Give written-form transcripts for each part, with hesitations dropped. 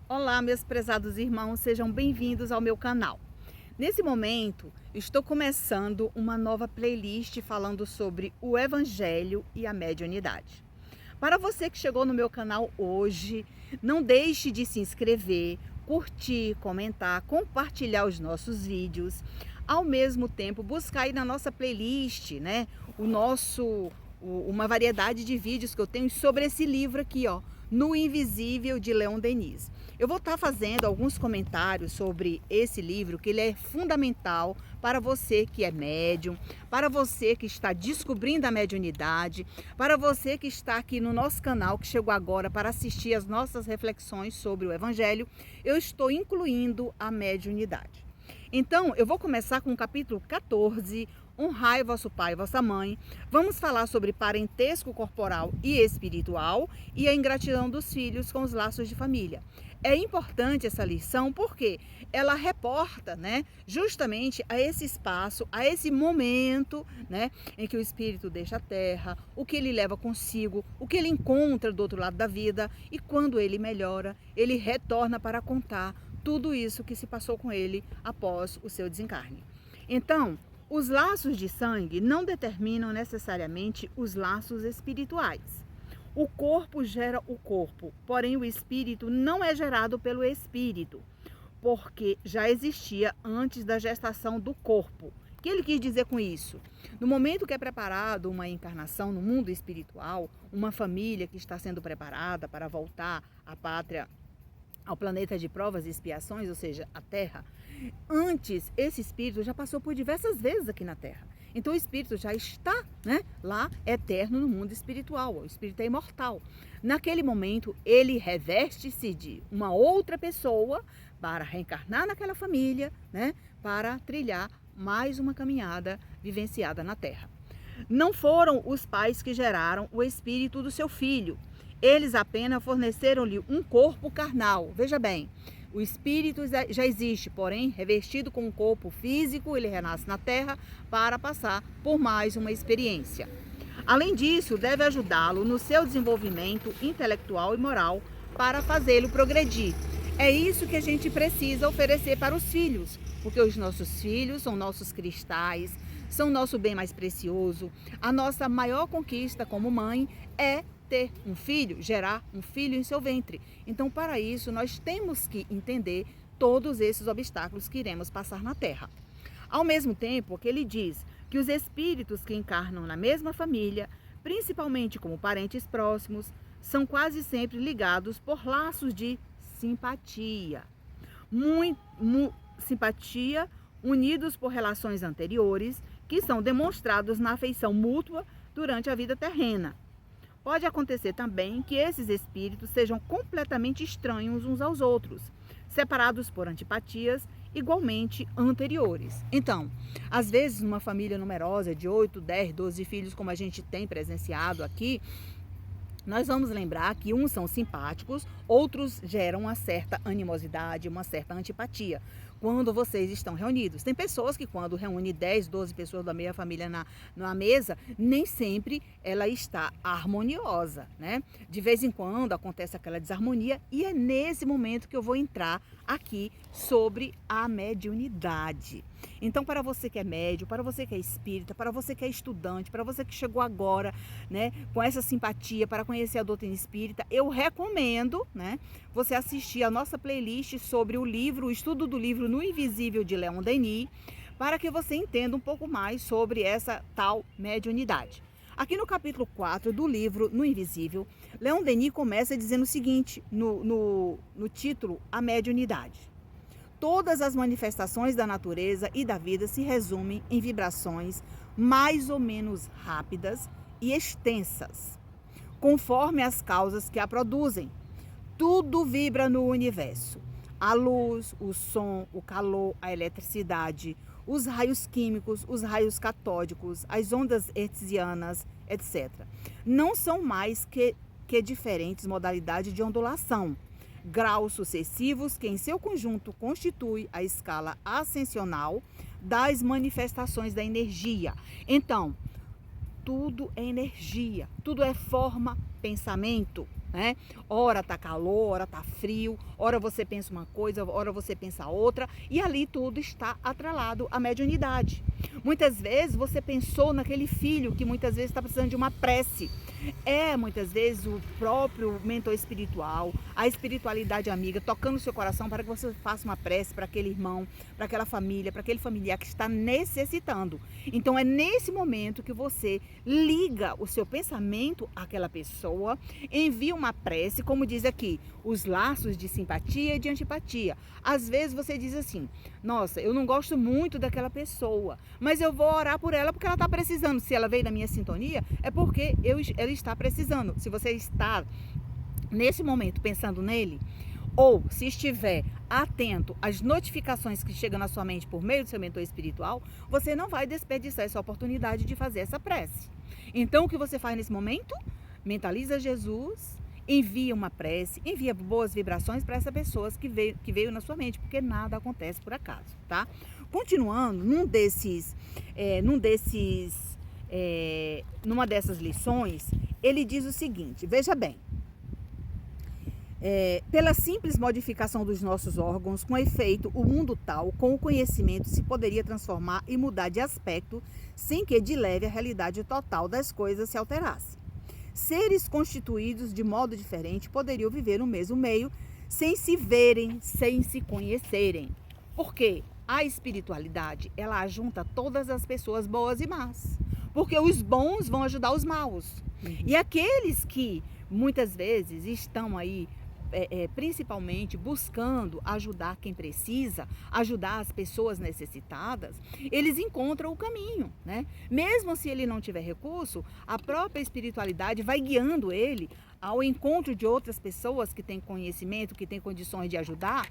Olá, meus prezados irmãos, sejam bem-vindos ao meu canal. Nesse momento, estou começando uma nova playlist falando sobre o Evangelho e a mediunidade. Para você que chegou no meu canal hoje, não deixe de se inscrever, curtir, comentar, compartilhar os nossos vídeos. Ao mesmo tempo, buscar aí na nossa playlist, né, uma variedade de vídeos que eu tenho sobre esse livro aqui, ó, No Invisível, de Leon Denis. Eu vou estar fazendo alguns comentários sobre esse livro, que ele é fundamental para você que é médium, para você que está descobrindo a mediunidade, para você que está aqui no nosso canal, que chegou agora para assistir as nossas reflexões sobre o Evangelho. Eu estou incluindo a mediunidade. Então, eu vou começar com o capítulo 14, Honrai vosso pai e vossa mãe. Vamos falar sobre parentesco corporal e espiritual e a ingratidão dos filhos com os laços de família. É importante essa lição porque ela reporta, né, justamente a esse espaço, a esse momento, né, em que o espírito deixa a terra, o que ele leva consigo, o que ele encontra do outro lado da vida, e quando ele melhora, ele retorna para contar tudo isso que se passou com ele após o seu desencarne. Então, os laços de sangue não determinam necessariamente os laços espirituais. O corpo gera o corpo, porém o espírito não é gerado pelo espírito, porque já existia antes da gestação do corpo. O que ele quis dizer com isso? No momento que é preparado uma encarnação no mundo espiritual, uma família que está sendo preparada para voltar à pátria, ao planeta de provas e expiações, ou seja, a Terra, antes esse espírito já passou por diversas vezes aqui na Terra. Então o espírito já está, né, lá eterno no mundo espiritual, o espírito é imortal. Naquele momento ele reveste-se de uma outra pessoa para reencarnar naquela família, né, para trilhar mais uma caminhada vivenciada na Terra. Não foram os pais que geraram o espírito do seu filho. Eles apenas forneceram-lhe um corpo carnal. Veja bem, o espírito já existe, porém, revestido com um corpo físico, ele renasce na Terra para passar por mais uma experiência. Além disso, deve ajudá-lo no seu desenvolvimento intelectual e moral para fazê-lo progredir. É isso que a gente precisa oferecer para os filhos, porque os nossos filhos são nossos cristais, são nosso bem mais precioso. A nossa maior conquista como mãe é ter um filho, gerar um filho em seu ventre. Então, para isso, nós temos que entender todos esses obstáculos que iremos passar na Terra. Ao mesmo tempo que ele diz que os espíritos que encarnam na mesma família, principalmente como parentes próximos, são quase sempre ligados por laços de simpatia. Simpatia unidos por relações anteriores que são demonstrados na afeição mútua durante a vida terrena. Pode acontecer também que esses espíritos sejam completamente estranhos uns aos outros, separados por antipatias igualmente anteriores. Então, às vezes, numa família numerosa de 8, 10, 12 filhos, como a gente tem presenciado aqui, nós vamos lembrar que uns são simpáticos, outros geram uma certa animosidade, uma certa antipatia. Quando vocês estão reunidos. Tem pessoas que quando reúne 10, 12 pessoas da mesma família na mesa, nem sempre ela está harmoniosa, né? De vez em quando acontece aquela desarmonia e é nesse momento que eu vou entrar aqui sobre a mediunidade. Então, para você que é médium, para você que é espírita, para você que é estudante, para você que chegou agora, né, com essa simpatia para conhecer a doutrina espírita, eu recomendo, né, você assistir a nossa playlist sobre o estudo do livro No Invisível, de Leon Denis, para que você entenda um pouco mais sobre essa tal mediunidade. Aqui no capítulo 4 do livro No Invisível, Leon Denis começa dizendo o seguinte, no título, A Mediunidade. Todas as manifestações da natureza e da vida se resumem em vibrações mais ou menos rápidas e extensas, conforme as causas que a produzem. Tudo vibra no universo. A luz, o som, o calor, a eletricidade, os raios químicos, os raios catódicos, as ondas hertzianas, etc. Não são mais que diferentes modalidades de ondulação, graus sucessivos que em seu conjunto constitui a escala ascensional das manifestações da energia. Então, tudo é energia, tudo é forma, pensamento, né? Ora tá calor, ora tá frio, ora você pensa uma coisa, ora você pensa outra, e ali tudo está atrelado à mediunidade. Muitas vezes você pensou naquele filho que muitas vezes está precisando de uma prece. Muitas vezes o próprio mentor espiritual, a espiritualidade amiga, tocando o seu coração para que você faça uma prece para aquele irmão, para aquela família, para aquele familiar que está necessitando. Então é nesse momento que você liga o seu pensamento àquela pessoa, envia uma prece, como diz aqui, os laços de simpatia e de antipatia. Às vezes você diz assim, nossa, eu não gosto muito daquela pessoa, mas eu vou orar por ela porque ela está precisando. Se ela veio da minha sintonia, é porque ela está precisando. Se você está nesse momento pensando nele, ou se estiver atento às notificações que chegam na sua mente por meio do seu mentor espiritual, você não vai desperdiçar essa oportunidade de fazer essa prece. Então o que você faz nesse momento? Mentaliza Jesus, envia uma prece, envia boas vibrações para essa pessoa que veio na sua mente, porque nada acontece por acaso, tá? Continuando, numa dessas lições, ele diz o seguinte, veja bem, pela simples modificação dos nossos órgãos, com efeito, o mundo tal, com o conhecimento, se poderia transformar e mudar de aspecto, sem que de leve a realidade total das coisas se alterasse. Seres constituídos de modo diferente poderiam viver no mesmo meio, sem se verem, sem se conhecerem. Por quê? A espiritualidade, ela ajunta todas as pessoas boas e más. Porque os bons vão ajudar os maus. E aqueles que muitas vezes estão aí, principalmente buscando ajudar quem precisa, ajudar as pessoas necessitadas, eles encontram o caminho, né? Mesmo se ele não tiver recurso, a própria espiritualidade vai guiando ele ao encontro de outras pessoas que têm conhecimento, que têm condições de ajudar,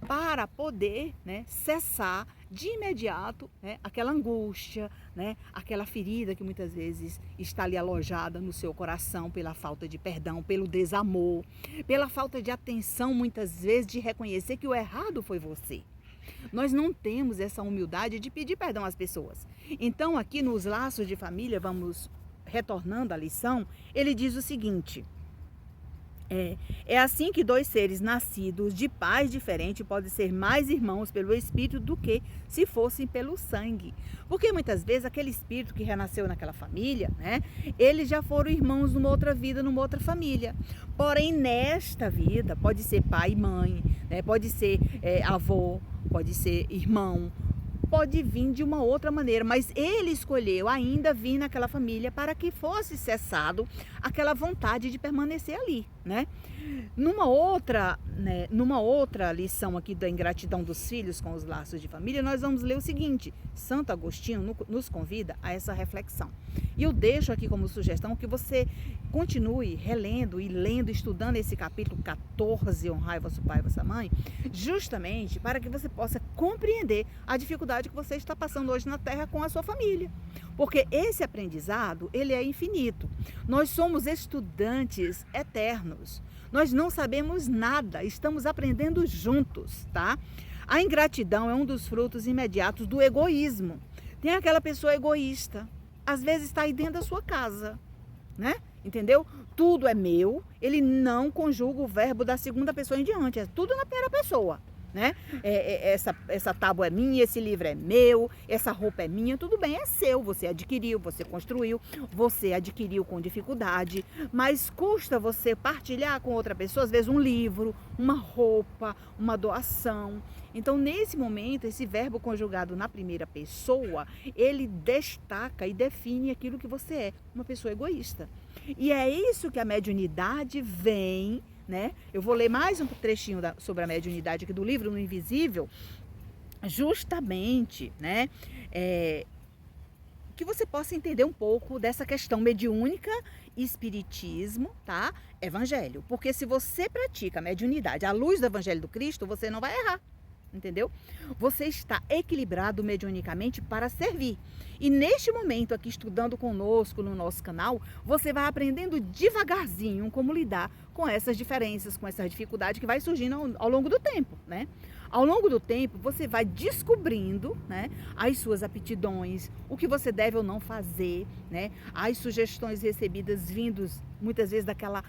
para poder, né, cessar de imediato, né, aquela angústia, né, aquela ferida que muitas vezes está ali alojada no seu coração pela falta de perdão, pelo desamor, pela falta de atenção muitas vezes de reconhecer que o errado foi você. Nós não temos essa humildade de pedir perdão às pessoas. Então aqui nos laços de família, vamos retornando à lição, ele diz o seguinte: É assim que dois seres nascidos de pais diferentes podem ser mais irmãos pelo espírito do que se fossem pelo sangue. Porque muitas vezes aquele espírito que renasceu naquela família, né, eles já foram irmãos numa outra vida, numa outra família. Porém, nesta vida, pode ser pai e mãe, né, pode ser avô, pode ser irmão, pode vir de uma outra maneira, mas ele escolheu ainda vir naquela família para que fosse cessado aquela vontade de permanecer ali, né? Numa outra lição aqui da ingratidão dos filhos com os laços de família, nós vamos ler o seguinte: Santo Agostinho nos convida a essa reflexão. E eu deixo aqui como sugestão que você continue relendo e lendo, estudando esse capítulo 14, honrai vosso pai e vossa mãe, justamente para que você possa compreender a dificuldade que você está passando hoje na Terra com a sua família. Porque esse aprendizado, ele é infinito. Nós somos estudantes eternos. Nós não sabemos nada, estamos aprendendo juntos, tá? A ingratidão é um dos frutos imediatos do egoísmo. Tem aquela pessoa egoísta, às vezes está aí dentro da sua casa, né? Entendeu? Tudo é meu, ele não conjuga o verbo da segunda pessoa em diante, é tudo na primeira pessoa, né? Essa tábua é minha, esse livro é meu, essa roupa é minha, tudo bem, é seu, você adquiriu, você construiu, você adquiriu com dificuldade, mas custa você partilhar com outra pessoa, às vezes um livro, uma roupa, uma doação. Então, nesse momento, esse verbo conjugado na primeira pessoa, ele destaca e define aquilo que você é, uma pessoa egoísta. E é isso que a mediunidade vem, né? Eu vou ler mais um trechinho sobre a mediunidade aqui do livro No Invisível, justamente, né? Que você possa entender um pouco dessa questão mediúnica, espiritismo, tá? Evangelho. Porque se você pratica a mediunidade à luz do Evangelho do Cristo, você não vai errar. Entendeu? Você está equilibrado mediunicamente para servir. E neste momento aqui, estudando conosco no nosso canal, você vai aprendendo devagarzinho como lidar com essas diferenças, com essa dificuldade que vai surgindo ao longo do tempo, né? Ao longo do tempo, você vai descobrindo, né, as suas aptidões, o que você deve ou não fazer, né? As sugestões recebidas vindos muitas vezes daquela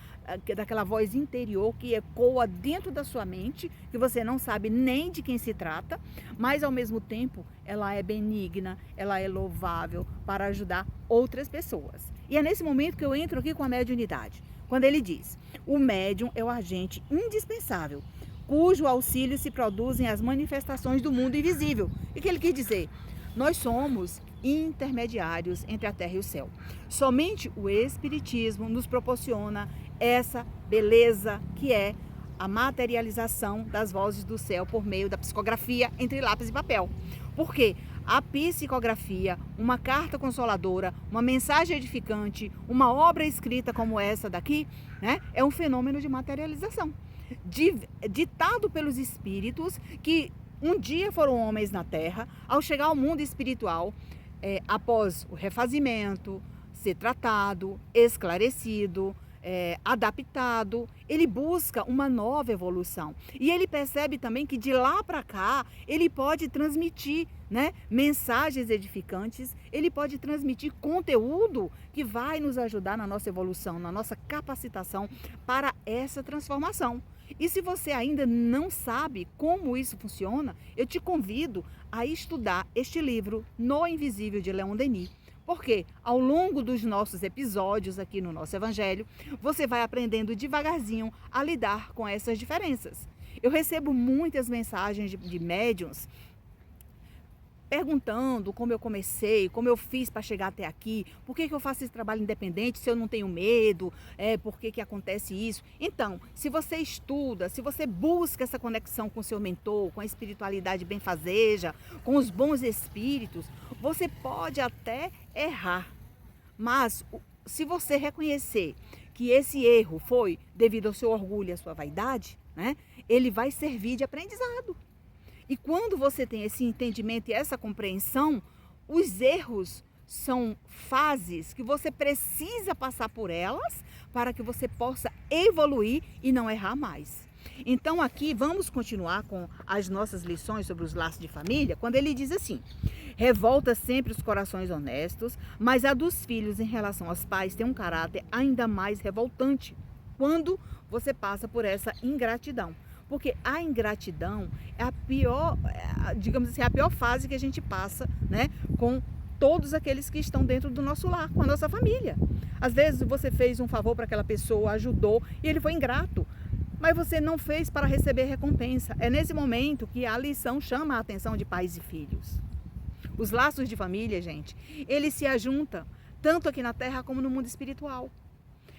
voz interior que ecoa dentro da sua mente, que você não sabe nem de quem se trata, mas ao mesmo tempo ela é benigna, ela é louvável para ajudar outras pessoas. E é nesse momento que eu entro aqui com a mediunidade, quando ele diz: o médium é o agente indispensável, cujo auxílio se produzem as manifestações do mundo invisível. E o que ele quis dizer? Nós somos intermediários entre a terra e o céu. Somente o Espiritismo nos proporciona essa beleza que é a materialização das vozes do céu por meio da psicografia entre lápis e papel. Por quê? A psicografia, uma carta consoladora, uma mensagem edificante, uma obra escrita como essa daqui, né, é um fenômeno de materialização, ditado pelos espíritos que um dia foram homens na Terra, ao chegar ao mundo espiritual, após o refazimento, ser tratado, esclarecido, adaptado, ele busca uma nova evolução. E ele percebe também que de lá para cá, ele pode transmitir, né, mensagens edificantes, ele pode transmitir conteúdo que vai nos ajudar na nossa evolução, na nossa capacitação para essa transformação. E se você ainda não sabe como isso funciona, eu te convido a estudar este livro, No Invisível, de Leon Denis. Porque ao longo dos nossos episódios aqui no nosso Evangelho, você vai aprendendo devagarzinho a lidar com essas diferenças. Eu recebo muitas mensagens de médiuns perguntando como eu comecei, como eu fiz para chegar até aqui, por que eu faço esse trabalho independente se eu não tenho medo, por que acontece isso. Então, se você estuda, se você busca essa conexão com o seu mentor, com a espiritualidade benfazeja, com os bons espíritos, você pode até errar, mas se você reconhecer que esse erro foi devido ao seu orgulho e à sua vaidade, né, ele vai servir de aprendizado. E quando você tem esse entendimento e essa compreensão, os erros são fases que você precisa passar por elas para que você possa evoluir e não errar mais. Então aqui vamos continuar com as nossas lições sobre os laços de família, quando ele diz assim: revolta sempre os corações honestos, mas a dos filhos em relação aos pais tem um caráter ainda mais revoltante quando você passa por essa ingratidão. Porque a ingratidão é a pior, digamos assim, a pior fase que a gente passa, né, com todos aqueles que estão dentro do nosso lar, com a nossa família. Às vezes você fez um favor para aquela pessoa, ajudou e ele foi ingrato, mas você não fez para receber recompensa. É nesse momento que a lição chama a atenção de pais e filhos. Os laços de família, gente, eles se ajuntam tanto aqui na terra como no mundo espiritual.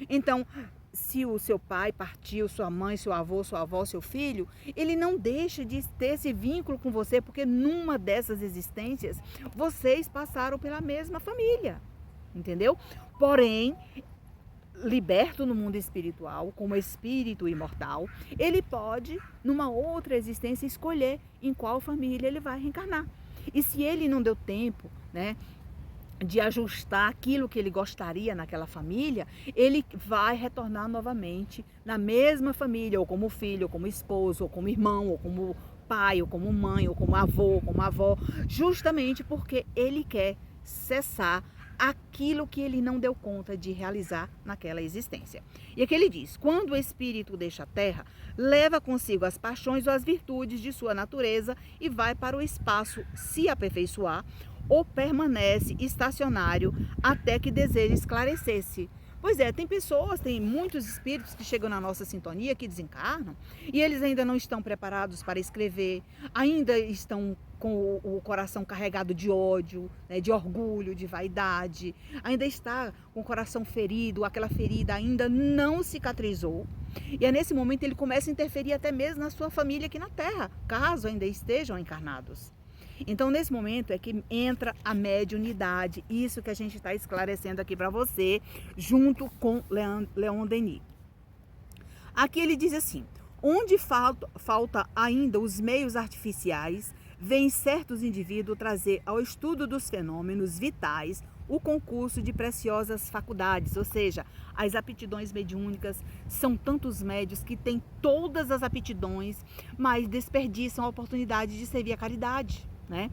Então, se o seu pai partiu, sua mãe, seu avô, sua avó, seu filho, ele não deixa de ter esse vínculo com você, porque numa dessas existências, vocês passaram pela mesma família, entendeu? Porém, liberto no mundo espiritual, como espírito imortal, ele pode, numa outra existência, escolher em qual família ele vai reencarnar. E se ele não deu tempo, né, de ajustar aquilo que ele gostaria naquela família, ele vai retornar novamente na mesma família, ou como filho, ou como esposo, ou como irmão, ou como pai, ou como mãe, ou como avô, ou como avó, justamente porque ele quer cessar aquilo que ele não deu conta de realizar naquela existência. E aqui ele diz: quando o espírito deixa a terra, leva consigo as paixões ou as virtudes de sua natureza e vai para o espaço se aperfeiçoar, ou permanece estacionário até que deseje esclarecer-se. Pois é, tem muitos espíritos que chegam na nossa sintonia, que desencarnam, e eles ainda não estão preparados para escrever, ainda estão com o coração carregado de ódio, né, de orgulho, de vaidade, ainda está com o coração ferido, aquela ferida ainda não cicatrizou. E é nesse momento ele começa a interferir até mesmo na sua família aqui na Terra, caso ainda estejam encarnados. Então, nesse momento é que entra a mediunidade, isso que a gente está esclarecendo aqui para você, junto com Leon Denis. Aqui ele diz assim: onde falta ainda os meios artificiais, vêm certos indivíduos trazer ao estudo dos fenômenos vitais o concurso de preciosas faculdades, ou seja, as aptidões mediúnicas. São tantos médios que têm todas as aptidões, mas desperdiçam a oportunidade de servir a caridade, né?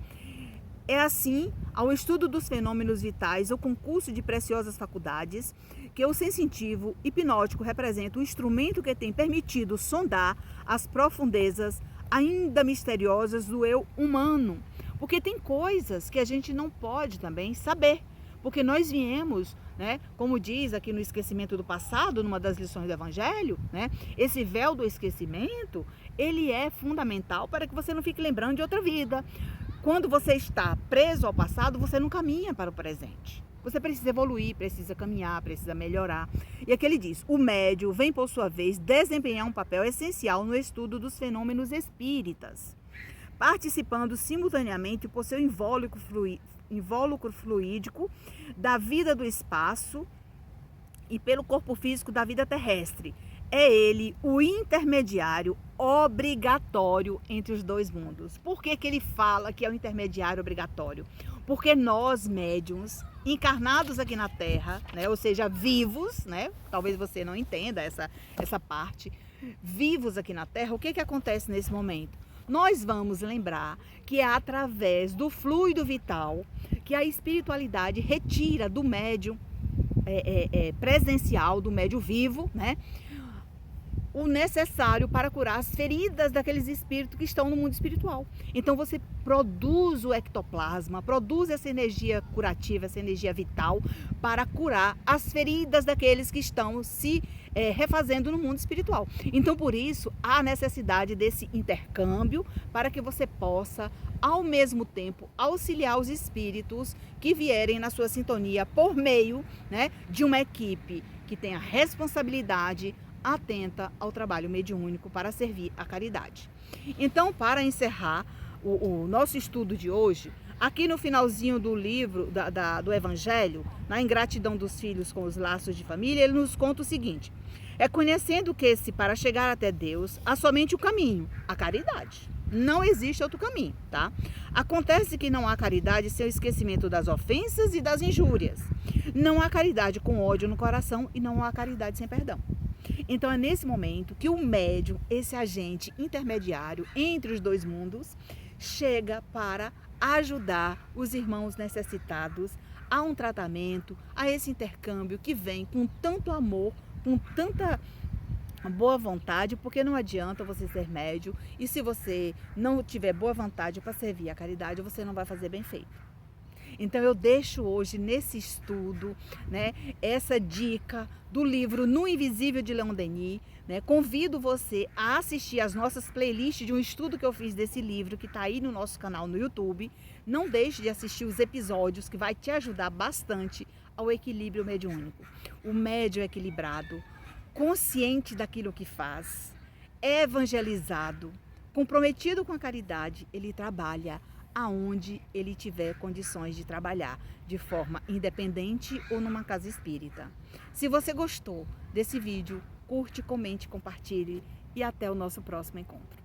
É assim, ao estudo dos fenômenos vitais, o concurso de preciosas faculdades, que o sensitivo hipnótico representa um instrumento que tem permitido sondar as profundezas ainda misteriosas do eu humano. Porque tem coisas que a gente não pode também saber. Porque nós viemos, né, como diz aqui no Esquecimento do Passado, numa das lições do Evangelho, né, esse véu do esquecimento, ele é fundamental para que você não fique lembrando de outra vida. Quando você está preso ao passado, você não caminha para o presente. Você precisa evoluir, precisa caminhar, precisa melhorar. E aqui ele diz, o médium vem, por sua vez, desempenhar um papel essencial no estudo dos fenômenos espíritas, participando simultaneamente por seu invólucro fluídico da vida do espaço e pelo corpo físico da vida terrestre. É ele o intermediário obrigatório entre os dois mundos. Por que ele fala que é o intermediário obrigatório? Porque nós, médiuns, encarnados aqui na Terra, né, ou seja, vivos, né, talvez você não entenda essa parte, vivos aqui na Terra, o que acontece nesse momento? Nós vamos lembrar que é através do fluido vital que a espiritualidade retira do médium presencial, do médium vivo, né, o necessário para curar as feridas daqueles espíritos que estão no mundo espiritual. Então você produz o ectoplasma, produz essa energia curativa, essa energia vital para curar as feridas daqueles que estão se refazendo no mundo espiritual. Então por isso há necessidade desse intercâmbio para que você possa ao mesmo tempo auxiliar os espíritos que vierem na sua sintonia por meio, né, de uma equipe que tenha responsabilidade atenta ao trabalho mediúnico para servir a caridade. Então, para encerrar o nosso estudo de hoje, aqui no finalzinho do livro do Evangelho, na ingratidão dos filhos com os laços de família, ele nos conta o seguinte: reconhecendo que para chegar até Deus há somente o caminho, a caridade. Não existe outro caminho, tá? Acontece que não há caridade sem o esquecimento das ofensas e das injúrias. Não há caridade com ódio no coração e não há caridade sem perdão. Então é nesse momento que o médium, esse agente intermediário entre os dois mundos, chega para ajudar os irmãos necessitados a um tratamento, a esse intercâmbio que vem com tanto amor, com tanta boa vontade, porque não adianta você ser médium e se você não tiver boa vontade para servir a caridade, você não vai fazer bem feito. Então eu deixo hoje nesse estudo, né, essa dica do livro No Invisível de Leon Denis, né? Convido você a assistir as nossas playlists de um estudo que eu fiz desse livro, que está aí no nosso canal no YouTube. Não deixe de assistir os episódios, que vai te ajudar bastante ao equilíbrio mediúnico. O médium equilibrado, consciente daquilo que faz, evangelizado, comprometido com a caridade, ele trabalha aonde ele tiver condições de trabalhar, de forma independente ou numa casa espírita. Se você gostou desse vídeo, curte, comente, compartilhe e até o nosso próximo encontro.